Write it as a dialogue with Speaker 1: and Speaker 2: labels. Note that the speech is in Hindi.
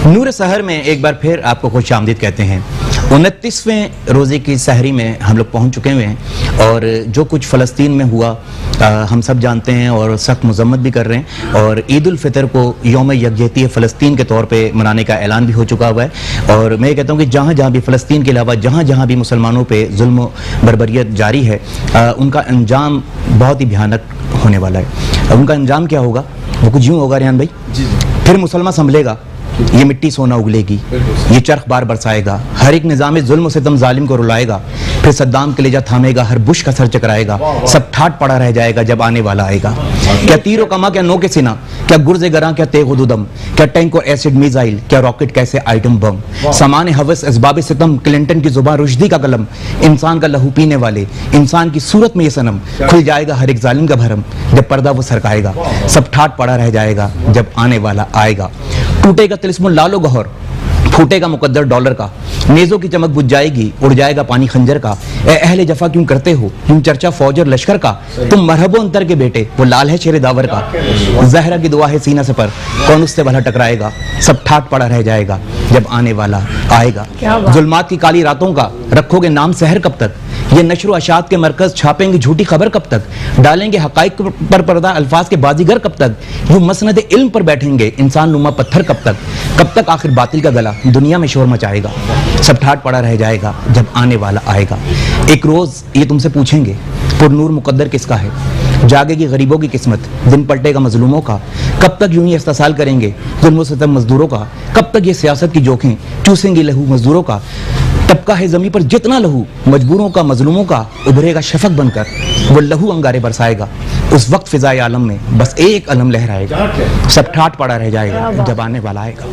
Speaker 1: नूर सहर में एक बार फिर आपको खुश आमदीद कहते हैं। 29वें रोज़े की सहरी में हम लोग पहुंच चुके हुए हैं और जो कुछ फ़लस्तीन में हुआ हम सब जानते हैं और सख्त मज़म्मत भी कर रहे हैं। और ईद उल फितर को यौम यकजहती फ़लस्तीन के तौर पे मनाने का ऐलान भी हो चुका हुआ है। और मैं ये कहता हूँ कि जहाँ जहाँ भी फ़लस्तीन के अलावा जहाँ जहाँ भी मुसलमानों पे जुल्म बर्बरियत जारी है, उनका अंजाम बहुत ही भयानक होने वाला है। उनका अंजाम क्या होगा? वो कुछ यूँ होगा रेहान भाई, फिर मुसलमान संभलेगा, ये मिट्टी सोना उगलेगी, ये चरख बार बरसाएगा, हर एक निज़ाम जुल्म सितम जालिम को रुलाएगा, फिर सद्दाम कलेजा थामेगा, हर बुश का सर चकराएगा, सब ठाट पड़ा रह जाएगा जब आने वाला आएगा। क्या तीर कमा, क्या नो के सिना, क्या गुर्ज़े गरां, क्या तेगुदम, क्या टैंक और एसिड मिसाइल, क्या रॉकेट कैसे आइटम बम, सामान हवस असबाब सितम, क्लिंटन की जुबान रुश्दी का कलम, इंसान का लहू पीने वाले इंसान की सूरत में ये सनम, खुल जाएगा हर एक जालिम का भरम जब पर्दा वो सरकाएगा, सब ठाट पड़ा रह जाएगा जब आने वाला आएगा। टूटेगा तिलिस्मुल लालो गहर, फूटेगा मुकद्दर डॉलर का, नेज़ों की चमक बुझ जाएगी, उड़ जाएगा पानी खंजर का। ए अहले जफा क्यों करते हो क्यों चर्चा फौज और लश्कर का, तुम मरहबो अंतर के बेटे, वो लाल है शेरे दावर का, जहरा की दुआ है सीना से पर, कौन उससे भला टकराएगा, सब ठाट पड़ा रह जाएगा जब आने वाला आएगा। जुल्मात की काली रातों का रखोगे नाम सहर कब तक, ये नशर अशात के मरकज छापेंगे झूठी खबर कब तक, डालेंगे हकाइक पर पर्दा अल्फाज के बाजीगर कब तक, यूं मसनद इल्म पर बैठेंगे इंसान नुमा पत्थर कब तक आखिर बातिल का गला दुनिया में शोर मचाएगा, सब ठाट पड़ा रह जाएगा जब आने वाला आएगा। एक रोज ये तुमसे पूछेंगे पुरनूर मुकद्दर किसका है, जागेगी गरीबों की किस्मत, दिन पलटेगा मजलूमों का, कब तक यूं ही इस्तेसाल करेंगे जुल्म सितम मजदूरों का, कब तक ये सियासत की जोखें चूसेंगी लहू मजदूरों का, तबका है जमीन पर जितना लहू मजबूरों का मजलूमों का, उभरेगा शफक बनकर वो लहू अंगारे बरसाएगा, उस वक्त फिजाए आलम में बस एक अलम लहराएगा, सब ठाट पड़ा रह जाएगा जब आने वाला आएगा।